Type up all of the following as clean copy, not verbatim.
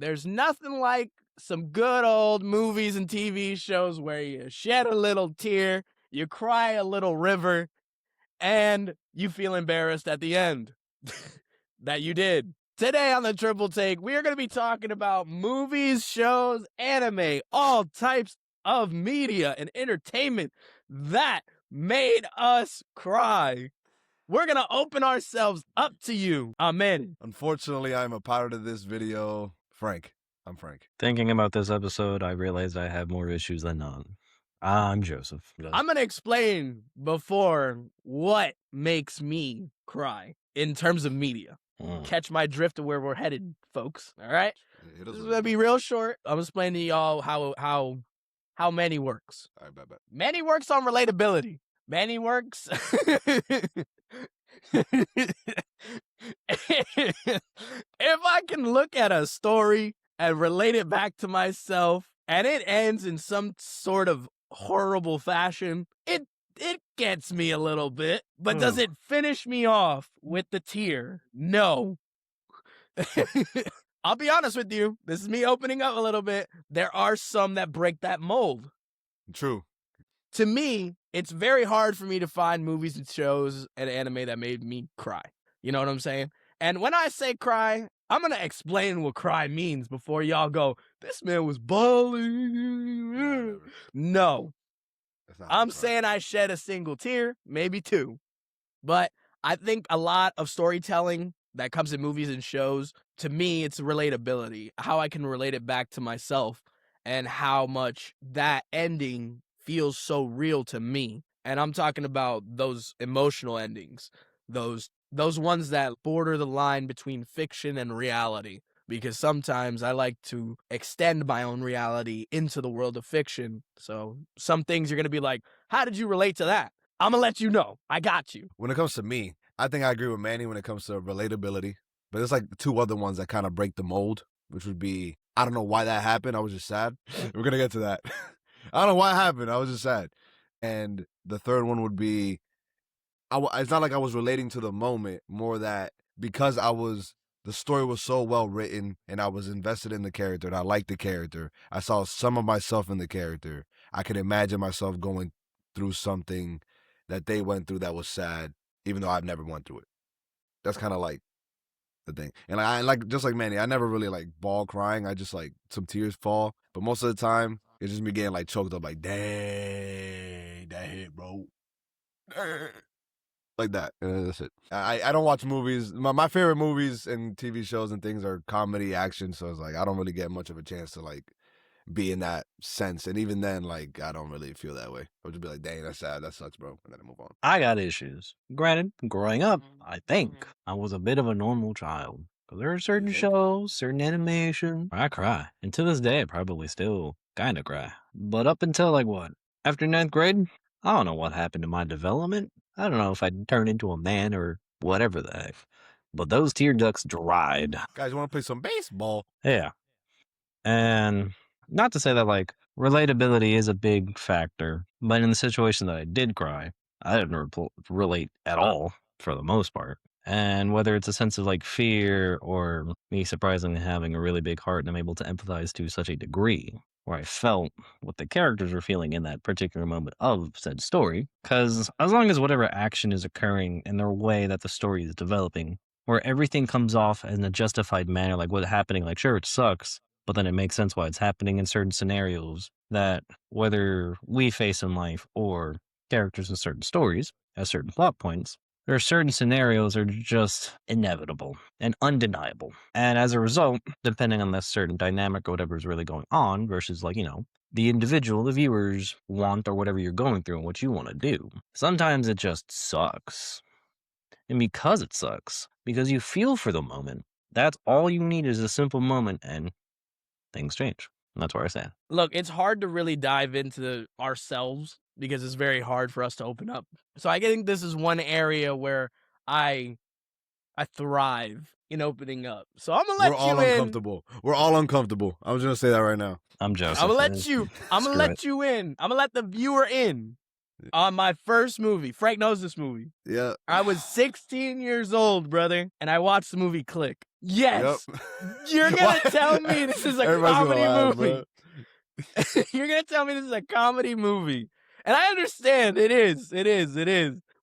There's nothing like some good old movies and TV shows where you shed a little tear, you cry a little river, and you feel embarrassed at the end that you did. Today on the Triple Take, we are going to be talking about movies, shows, anime, all types of media and entertainment that made us cry. We're going to open ourselves up to you. Amen. Unfortunately, I'm a part of this video. Frank. I'm Frank. Thinking about this episode, I realized I have more issues than none. I'm Joseph. I'm going to explain before what makes me cry in terms of media. Catch my drift of where we're headed, folks. All right? This is going to be real short. I'm explaining to y'all how Manny works. All right, bet. Manny works on relatability. Manny works... If I can look at a story and relate it back to myself, and it ends in some sort of horrible fashion, it gets me a little bit. But does it finish me off with the tear? No. I'll be honest with you. This is me opening up a little bit. There are some that break that mold. True. To me, it's very hard for me to find movies and shows and anime that made me cry. You know what I'm saying? And when I say cry, I'm going to explain what cry means before y'all go, this man was bawling. No. I'm saying I shed a single tear, maybe two. But I think a lot of storytelling that comes in movies and shows, to me, it's relatability. How I can relate it back to myself and how much that ending feels so real to me. And I'm talking about those emotional endings, those ones that border the line between fiction and reality. Because sometimes I like to extend my own reality into the world of fiction. So some things you're going to be like, how did you relate to that? I'm going to let you know. I got you. When it comes to me, I think I agree with Manny when it comes to relatability. But there's like two other ones that kind of break the mold, which would be, I don't know why that happened. I was just sad. We're going to get to that. I don't know why it happened. I was just sad. And the third one would be, it's not like I was relating to the moment, more that because the story was so well written and I was invested in the character and I liked the character. I saw some of myself in the character. I could imagine myself going through something that they went through that was sad, even though I've never went through it. That's kind of like the thing. And I like, just like Manny, I never really like bawl crying. I just like some tears fall. But most of the time, it's just me getting like choked up, like, dang, that hit, bro. Like that. That's it. I don't watch movies. My favorite movies and TV shows and things are comedy, action. So it's like I don't really get much of a chance to like be in that sense. And even then, like I don't really feel that way. I'll just be like, dang, that's sad. That sucks, bro. And then I move on. I got issues. Granted, growing up, I think I was a bit of a normal child. Because there are certain shows, certain animation, where I cry. And to this day, I probably still kind of cry. But up until like what? After 9th grade, I don't know what happened to my development. I don't know if I'd turn into a man or whatever the heck. But those tear ducts dried. Guys, want to play some baseball? Yeah. And not to say that, like, relatability is a big factor. But in the situation that I did cry, I didn't relate at all, for the most part. And whether it's a sense of, like, fear or me surprisingly having a really big heart and I'm able to empathize to such a degree, where I felt what the characters were feeling in that particular moment of said story. Because as long as whatever action is occurring in the way that the story is developing, where everything comes off in a justified manner, like what's happening, like sure, it sucks, but then it makes sense why it's happening in certain scenarios that whether we face in life or characters in certain stories at certain plot points, there are certain scenarios that are just inevitable and undeniable. And as a result, depending on the certain dynamic or whatever is really going on versus like, the individual, the viewers want or whatever you're going through and what you want to do, sometimes it just sucks. And because it sucks, because you feel for the moment, that's all you need is a simple moment and things change. And that's where I stand. Look, it's hard to really dive into ourselves because it's very hard for us to open up. So I think this is one area where I thrive in opening up. So I'm gonna let you in. We're all uncomfortable. We're all uncomfortable. I'm just gonna say that right now. I'm Joseph. I'm gonna let you in. I'm gonna let the viewer in. On my first movie, Frank knows this movie. Yeah. I was 16 years old, brother, and I watched the movie Click. Yes, Yep. you're gonna Why- tell me this is a Everybody's gonna comedy laugh, movie. bro. You're gonna tell me this is a comedy movie, and I understand it is.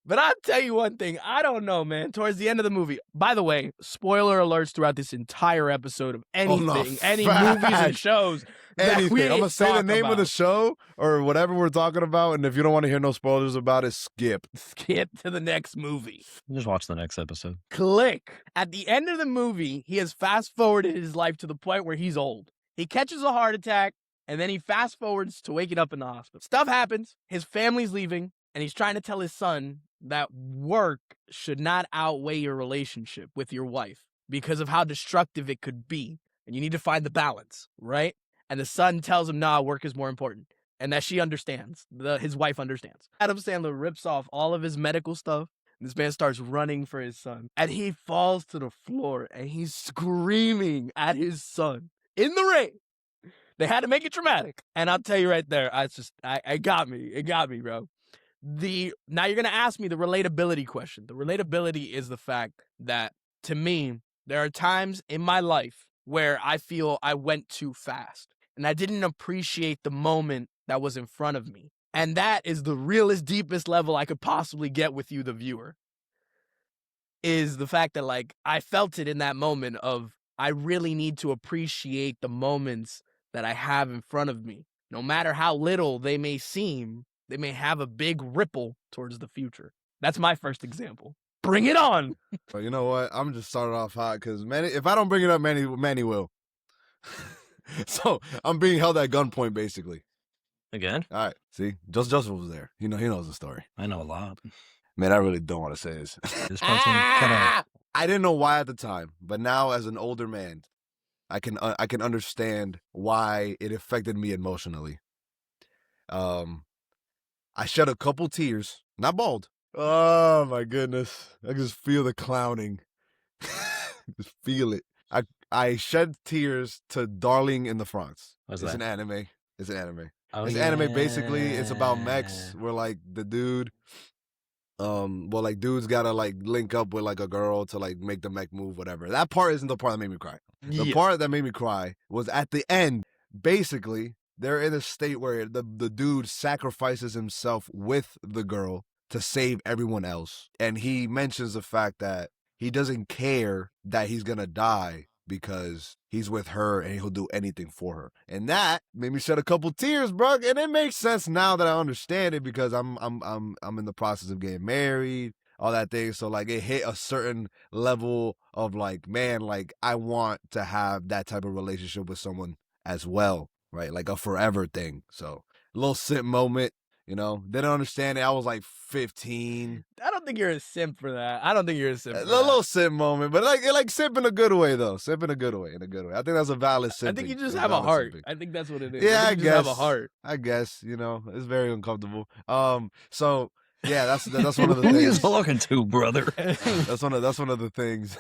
But I'll tell you one thing. I don't know, man. Towards the end of the movie, by the way, spoiler alerts throughout this entire episode of anything, no, any movies and fact. shows. that Anything. we I'm gonna say the talk name of the about. show or whatever we're talking about, and if you don't want to hear no spoilers about it, skip. Skip to the next movie. Just watch the next episode. Click. At the end of the movie, he has fast forwarded his life to the point where he's old. He catches a heart attack, and then he fast forwards to waking up in the hospital. Stuff happens. His family's leaving, and he's trying to tell his son that work should not outweigh your relationship with your wife because of how destructive it could be. And you need to find the balance, right? And the son tells him, nah, work is more important. And that she understands. His wife understands. Adam Sandler rips off all of his medical stuff. This man starts running for his son. And he falls to the floor and he's screaming at his son in the rain. They had to make it dramatic. And I'll tell you right there, it got me. It got me, bro. Now you're going to ask me the relatability question. The relatability is the fact that, to me, there are times in my life where I feel I went too fast and I didn't appreciate the moment that was in front of me. And that is the realest, deepest level I could possibly get with you, the viewer, is the fact that, like, I felt it in that moment of I really need to appreciate the moments that I have in front of me. No matter how little they may seem, they may have a big ripple towards the future. That's my first example. Bring it on. But you know what? I'm just starting off hot because Manny. If I don't bring it up, Manny will. So I'm being held at gunpoint, basically. Again? All right. See, Joseph was there. He knows the story. I know a lot. Man, I really don't want to say this. This person cut out. I didn't know why at the time, but now as an older man, I can understand why it affected me emotionally. I shed a couple tears, not bald. Oh my goodness! I can just feel the clowning. Just feel it. I shed tears to Darling in the Franxx. What's It's that? an anime. It's an anime. Oh, It's anime basically. It's about mechs where like the dude, like dudes gotta like link up with like a girl to like make the mech move, whatever. That part isn't the part that made me cry. The Yeah. part that made me cry was at the end. Basically, they're in a state where the dude sacrifices himself with the girl to save everyone else. And he mentions the fact that he doesn't care that he's gonna die because he's with her and he'll do anything for her. And that made me shed a couple tears, bro. And it makes sense now that I understand it because I'm in the process of getting married, all that thing. So like it hit a certain level of like, man, like I want to have that type of relationship with someone as well, right? Like a forever thing. So a little simp moment, didn't understand it. I was like 15. I don't think you're a simp for that. I don't think you're a simp A for little that. simp moment, but like simp in a good way though. Simp in a good way, I think that's a valid I simp. think you just have a heart. I think that's what it is. Yeah, I I think you just have a guess. heart. I guess, it's very uncomfortable. So yeah, that's one of the Who are you things. talking to, brother? That's one of the things.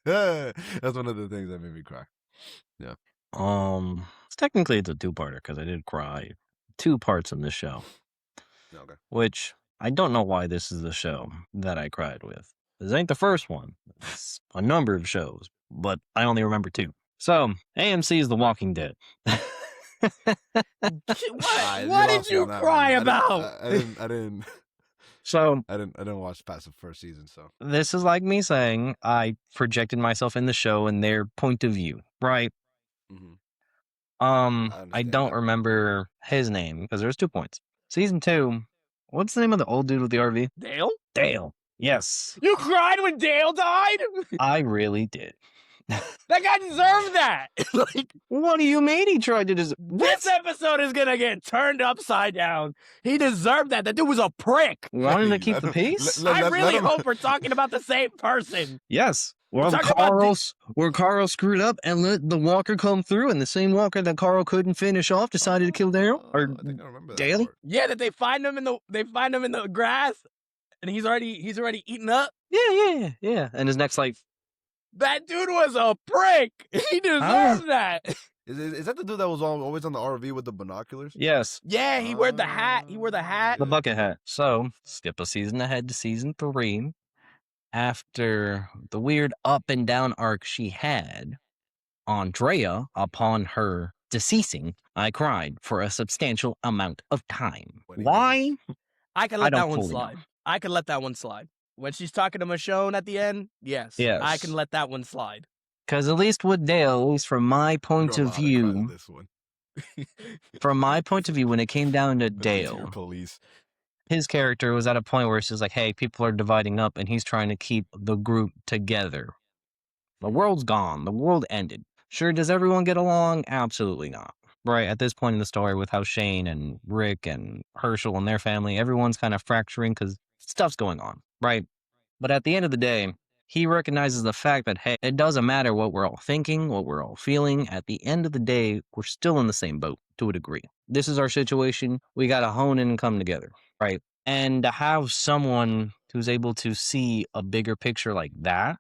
That's one of the things that made me cry. Technically it's a two-parter because I did cry 2 parts in this show, Okay. which I don't know why this is the show that I cried with. This ain't the first one. It's a number of shows, but I only remember 2. So AMC is The Walking Dead. What did you cry about? I didn't So I didn't watch past the first season, so this is like me saying I projected myself in the show and their point of view, right? mhm. I understand don't that. remember his name because there's 2 points. Season 2, what's the name of the old dude with the RV? Dale? Dale. Yes, You cried when Dale died? I really did. That guy deserved that. Like, What do you mean he tried to just... this episode is gonna get turned upside down. He deserved that. That dude was a prick. Wanted to keep I the don't- peace? let- I let really him- hope we're talking about the same person. Yes. Well, Talk about where Carl screwed up and let the walker come through, and the same walker that Carl couldn't finish off decided to kill Daryl or I think I remember that Daly? part. Yeah, that they find him in the grass, and he's already eaten up. Yeah. And his neck's like, That dude was a prick. He deserved that. Is that the dude that was always on the RV with the binoculars? Yes, Yeah, he wore the hat. He wore the hat. the bucket hat. So, skip a season ahead to season 3. After the weird up and down arc she had, Andrea, upon her deceasing, I cried for a substantial amount of time. What do you Why? mean? I can I let that don't one fully know. slide. I can let that one slide. When she's talking to Michonne at the end, yes, I Yes. can let that one slide. Because at least with Dale, at least from my point You're of allowed to cry to view, this one. from my point of view, when it came down to The tear Dale, police. his character was at a point where it's just like, hey, people are dividing up, and he's trying to keep the group together. The world's gone. The world ended. Sure, does everyone get along? Absolutely not. Right, at this point in the story with how Shane and Rick and Herschel and their family, everyone's kind of fracturing because stuff's going on, right? But at the end of the day, he recognizes the fact that, hey, it doesn't matter what we're all thinking, what we're all feeling. At the end of the day, we're still in the same boat to a degree. This is our situation. We got to hone in and come together, right? And to have someone who's able to see a bigger picture like that,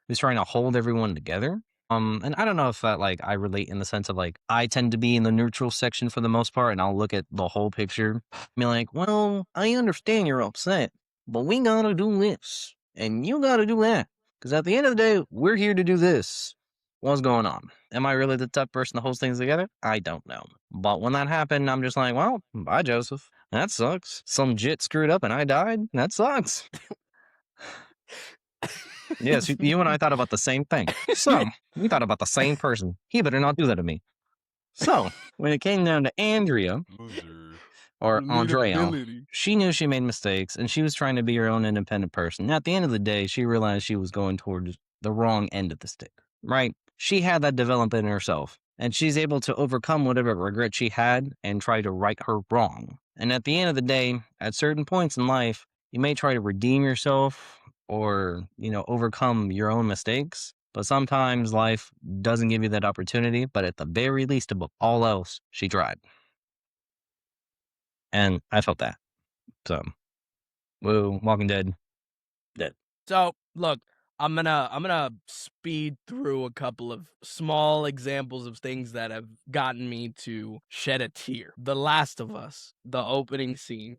who's trying to hold everyone together. And I don't know if that, like, I relate in the sense of, like, I tend to be in the neutral section for the most part, and I'll look at the whole picture and be like, well, I understand you're upset, but we gotta do this, and you gotta do that. Because at the end of the day, we're here to do this. What's going on? Am I really the tough person that holds things together? I don't know. But when that happened, I'm just like, well, bye, Joseph. That sucks. Some jit screwed up and I died. That sucks. Yes, you and I thought about the same thing. So, we thought about the same person. He better not do that to me. So, when it came down to Andrea, or Andrea, Relatability. she knew she made mistakes, and she was trying to be her own independent person. And at the end of the day, she realized she was going towards the wrong end of the stick, right? She had that development in herself, and she's able to overcome whatever regret she had and try to right her wrong. And at the end of the day, at certain points in life, you may try to redeem yourself or, overcome your own mistakes. But sometimes life doesn't give you that opportunity. But at the very least, above all else, she tried. And I felt that. So, woo, Walking Dead. Dead. So look, I'm gonna speed through a couple of small examples of things that have gotten me to shed a tear. The Last of Us, the opening scene.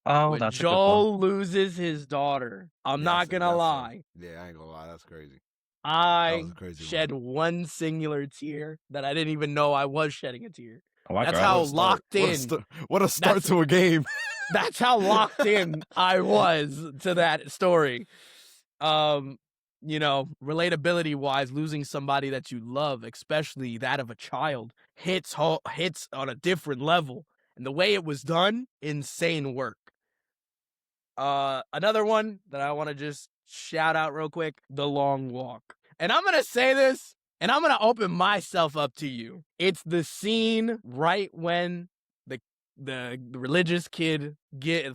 Oh, when that's a good one. Joel loses his daughter. I'm Yeah, not gonna lie. Yeah, I ain't gonna lie. That's crazy. I was a crazy one. shed one singular tear that I didn't even know I was shedding a tear. Oh, I That's cried. how What a start. locked What a in. what a start That's- to a game. That's how locked in I was to that story. Relatability wise, losing somebody that you love, especially that of a child, hits on a different level. And the way it was done, insane work. Another one that I want to just shout out real quick, The Long Walk. And I'm going to say this, and I'm going to open myself up to you. It's the scene right when the religious kid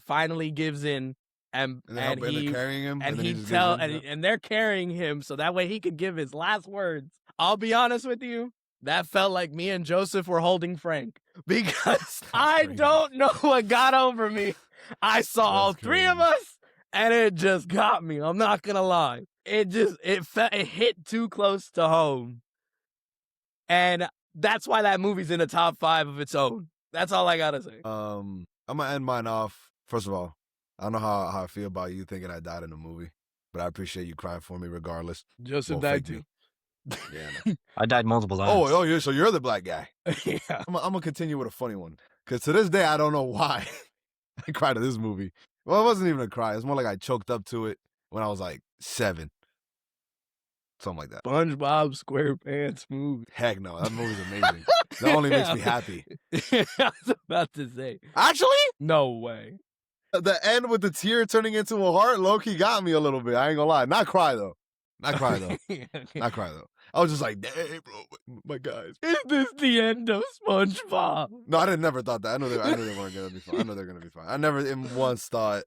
finally gives in, and And they're carrying him, and then he just tell gives in. and they're carrying him so that way he could give his last words. I'll be honest with you, that felt like me and Joseph were holding Frank because I crazy. don't know what got over me. I saw all three of crazy. us, and it just got me. I'm not gonna lie. It hit too close to home, and that's why that movie's in the top 5 of its own. That's all I gotta say. I'm gonna end mine off. First of all, I don't know how I feel about you thinking I died in the movie, but I appreciate you crying for me regardless. Joseph Well, died fake too. me. Yeah. I know. I died multiple times. Oh, yeah. So you're the black guy. Yeah. I'm gonna continue with a funny one because to this day I don't know why I cried to this movie. Well, it wasn't even a cry. It's more like I choked up to it when I was like 7, something like that. SpongeBob SquarePants movie. Heck no, that movie's amazing. That only makes me happy. I was about to say. Actually, No way. the end with the tear turning into a heart, low-key got me a little bit. I ain't gonna lie. Not cry though. Not cry though. Not cry though. I was just like, dang, bro, my guys. Is this the end of SpongeBob? No, I never thought that. I knew they weren't gonna be fine. I know they're gonna be fine. I never in once thought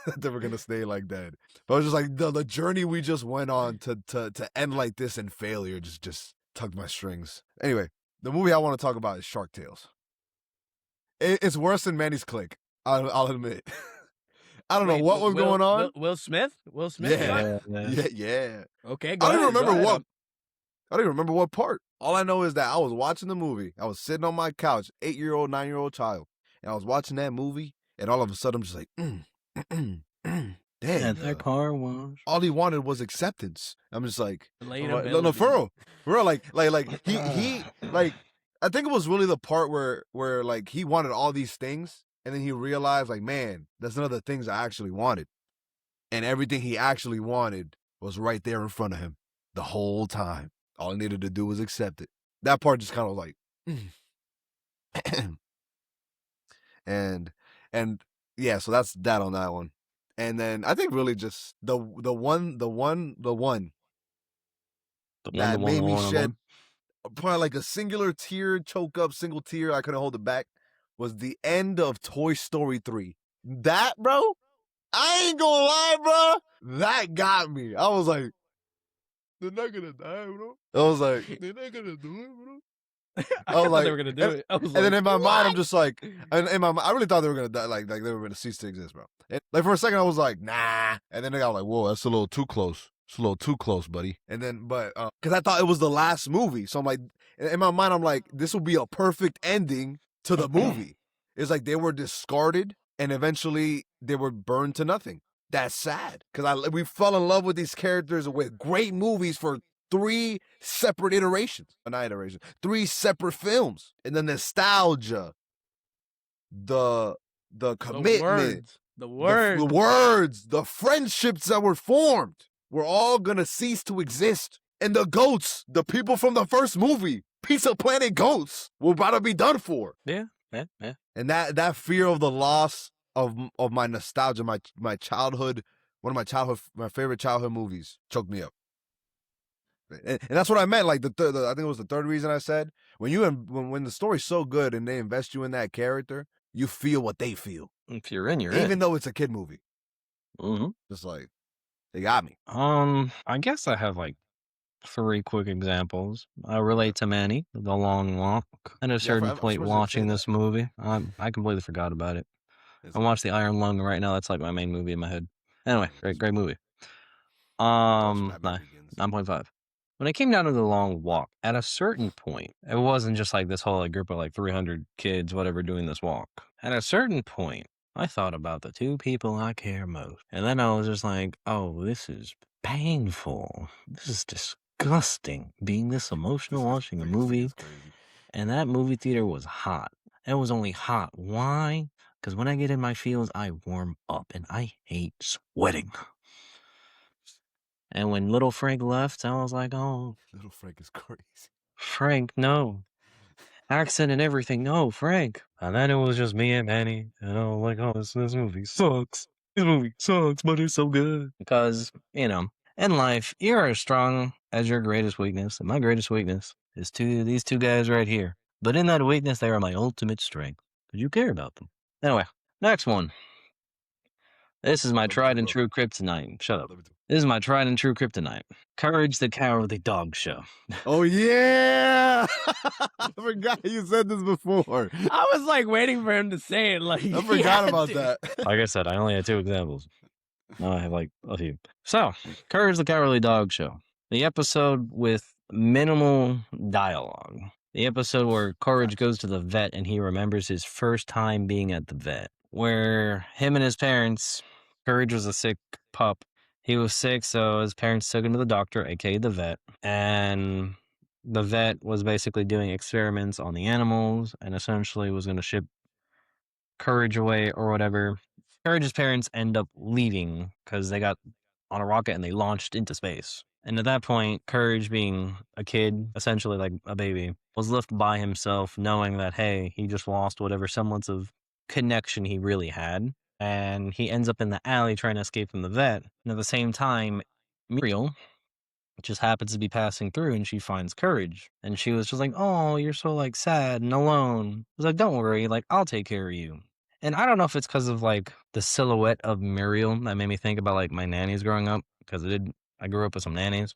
that they were gonna stay like dead. But I was just like the journey we just went on to end like this in failure just tugged my strings. Anyway, the movie I want to talk about is Shark Tales. It's worse than Manny's Click. I'll admit. I don't know what was going on. Will Smith? Will Smith? Yeah. got it? Yeah. Okay, go I don't ahead, even remember go what. ahead. I don't even remember what part. All I know is that I was watching the movie. I was sitting on my couch, 8-year-old, 9-year-old child, and I was watching that movie, and all of a sudden I'm just like, dang. At that car wash. All he wanted was acceptance. I'm just like, no, Relatability. for real, like he like, I think it was really the part where like he wanted all these things, and then he realized like, man, that's none of the things I actually wanted, and everything he actually wanted was right there in front of him the whole time. All he needed to do was accept it. That part just kind of like, and yeah, so that's that on that one. And then I think really just the one that made me shed probably like a single tear, I couldn't hold it back, was the end of Toy Story 3. That, bro, I ain't gonna lie, bro, that got me. I was like, they're not gonna die, bro. I was like, they're not gonna do it, bro. I thought they were gonna do it. I was And then like, in my mind, I'm "What?" just like, in my I really thought they were gonna die, like they were gonna cease to exist, bro. And like for a second, I was like, nah. And then I got like, whoa, that's a little too close. It's a little too close, buddy. And then, but because I thought it was the last movie, so I'm like, in my mind, I'm like, this will be a perfect ending to the movie. It's like they were discarded, and eventually they were burned to nothing. That's sad because we fell in love with these characters with great movies for 3 separate iterations. Not iterations. 3 separate films. And the nostalgia, the commitment, The words. the words, the friendships that were formed were all gonna cease to exist. And the goats, the people from the first movie, Pizza Planet goats, were about to be done for. Yeah. And that fear of the loss of my nostalgia, my childhood, my favorite childhood movies choked me up. And that's what I meant. Like I think it was the third reason I said, when the story's so good and they invest you in that character, you feel what they feel, If you're in, you're even in. though it's a kid movie. Mm-hmm. Just like they got me. I guess I have like 3 quick examples. I relate to Manny, The Long Walk. At a certain I'm point surprised you didn't watching say this movie, I completely forgot about it. I watched The Iron Lung right now. That's like my main movie in my head. Anyway, great movie. Batman 9.5. When it came down to The Long Walk, at a certain point, it wasn't just like this whole like, group of like 300 kids, whatever, doing this walk. At a certain point, I thought about the 2 people I care most. And then I was just like, oh, this is painful. This is disgusting. Being this emotional watching a movie. And that movie theater was hot. It was only hot. Why? Because when I get in my feels, I warm up and I hate sweating. And when little Frank left, I was like, oh, Little Frank is crazy. Frank, no. Accent and everything, no, Frank. And then it was just me and Manny. And I was like, oh, this movie sucks. This movie sucks, but it's so good. Because, in life, you're as strong as your greatest weakness. And my greatest weakness is these 2 guys right here. But in that weakness, they are my ultimate strength. Because you care about them. Anyway, next one. This is my tried and true kryptonite. Shut up. This is my tried and true kryptonite. Courage the Cowardly Dog Show. Oh yeah, I forgot you said this before. I was like waiting for him to say it. Like I forgot about that. Like I said, I only had 2 examples. Now I have like a few. So, Courage the Cowardly Dog Show. The episode with minimal dialogue. The episode where Courage goes to the vet and he remembers his first time being at the vet. Where him and his parents, Courage was a sick pup. He was sick, so his parents took him to the doctor, aka the vet. And the vet was basically doing experiments on the animals and essentially was going to ship Courage away or whatever. Courage's parents end up leaving because they got on a rocket and they launched into space. And at that point, Courage, being a kid, essentially like a baby, was left by himself knowing that, hey, he just lost whatever semblance of connection he really had. And he ends up in the alley trying to escape from the vet. And at the same time, Muriel just happens to be passing through and she finds Courage. And she was just like, oh, you're so like sad and alone. I was like, don't worry, like I'll take care of you. And I don't know if it's because of like the silhouette of Muriel that made me think about like my nannies growing up, because I grew up with some nannies.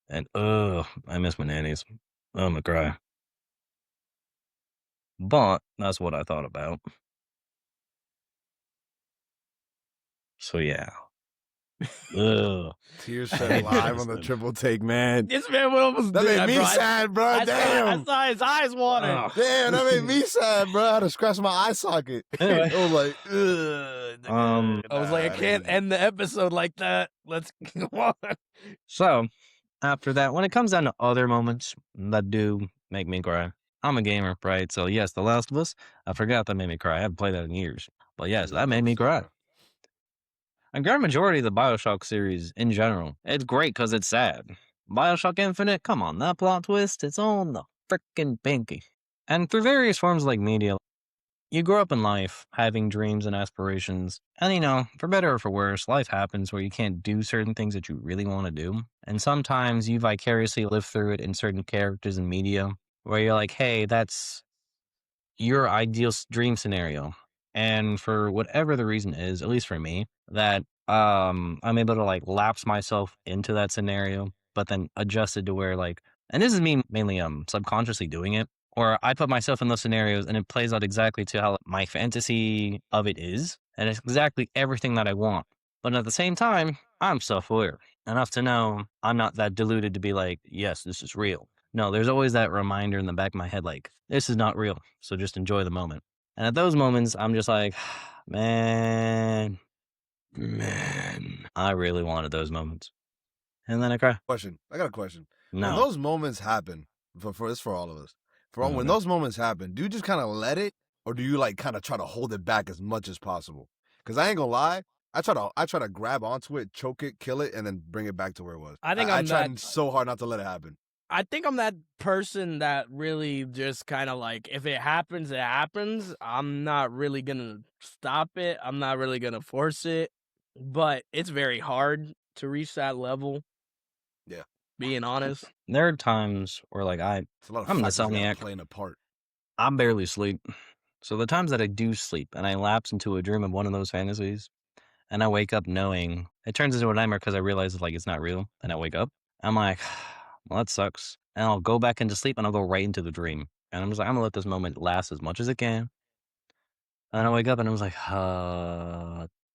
And I miss my nannies. I'm gonna cry. But that's what I thought about. So yeah. Ugh. Tears I shed hate live on the Madison. triple take, man. This man would almost That do made that, me bro. sad, bro. I Damn. saw his eyes water. Ugh. Damn, that made me sad, bro. I had to scratch my eye socket. Anyway. I was like, ugh. I was like, I can't end the episode like that. Let's go on. So, after that, when it comes down to other moments that do make me cry, I'm a gamer, right? So, yes, The Last of Us, I forgot that made me cry. I haven't played that in years. But yes, that made me cry. A grand majority of the Bioshock series in general, it's great because it's sad. Bioshock Infinite, come on, that plot twist, it's on the frickin' pinky. And through various forms like media, you grow up in life having dreams and aspirations. And you know, for better or for worse, life happens where you can't do certain things that you really want to do. And sometimes you vicariously live through it in certain characters and media where you're like, hey, that's your ideal dream scenario. And for whatever the reason is, at least for me, that I'm able to like lapse myself into that scenario, but then adjust it to where like, and this is me mainly subconsciously doing it, or I put myself in those scenarios and it plays out exactly to how my fantasy of it is, and it's exactly everything that I want. But at the same time, I'm self-aware enough to know I'm not that deluded to be like, yes, this is real. No, there's always that reminder in the back of my head, like, this is not real. So just enjoy the moment. And at those moments, I'm just like, man, I really wanted those moments. And then I cry. Question. I got a question. When No. those moments happen, for this for all of us, when Okay. those moments happen, do you just kind of let it, or do you like kind of try to hold it back as much as possible? Because I ain't gonna lie, I try to grab onto it, choke it, kill it, and then bring it back to where it was. I think I I'm tried that- so hard not to let it happen. I think I'm that person that really just kind of like, if it happens, it happens. I'm not really going to stop it. I'm not really going to force it. But it's very hard to reach that level. Yeah. Being honest. There are times where like It's a lot of I'm an factors that gotta insomniac. playing a part. I barely sleep. So the times that I do sleep and I lapse into a dream of one of those fantasies, and I wake up knowing it turns into a nightmare because I realize like it's not real, and I wake up, I'm like, well, that sucks. And I'll go back into sleep and I'll go right into the dream. And I'm just like, I'm gonna let this moment last as much as it can. And I wake up and I was like,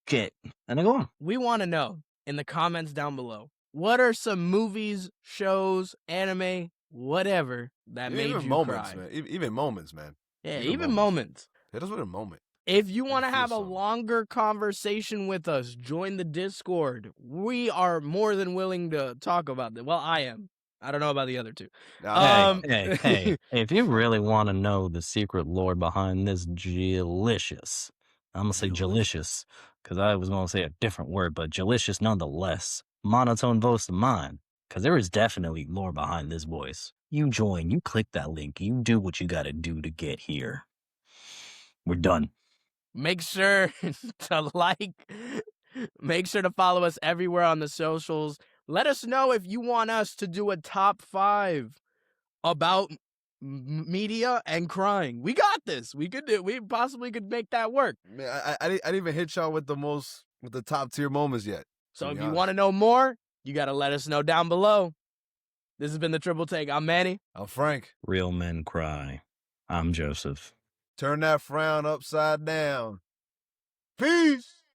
get. And I go on. We want to know in the comments down below, what are some movies, shows, anime, whatever that made Even you moments, cry? man. Even moments, man. Yeah, Even even moments. Hit us with a moment. If you Make want to you feel have a something. longer conversation with us, join the Discord. We are more than willing to talk about that. Well, I am. I don't know about the other two. Nah, Hey, if you really want to know the secret lore behind this delicious, I'm gonna say delicious because I was gonna say a different word, but delicious nonetheless. Monotone voice of mine, because there is definitely lore behind this voice. You join, you click that link, you do what you gotta do to get here. We're done. Make sure to like, make sure to follow us everywhere on the socials. Let us know if you want us to do a top 5 about media and crying. We got this. We possibly could make that work. man, I didn't even hit y'all with the top tier moments yet. So to if be you honest. want to know more, you got to let us know down below. This has been the Triple Take. I'm Manny. I'm Frank. Real men cry. I'm Joseph. Turn that frown upside down. Peace.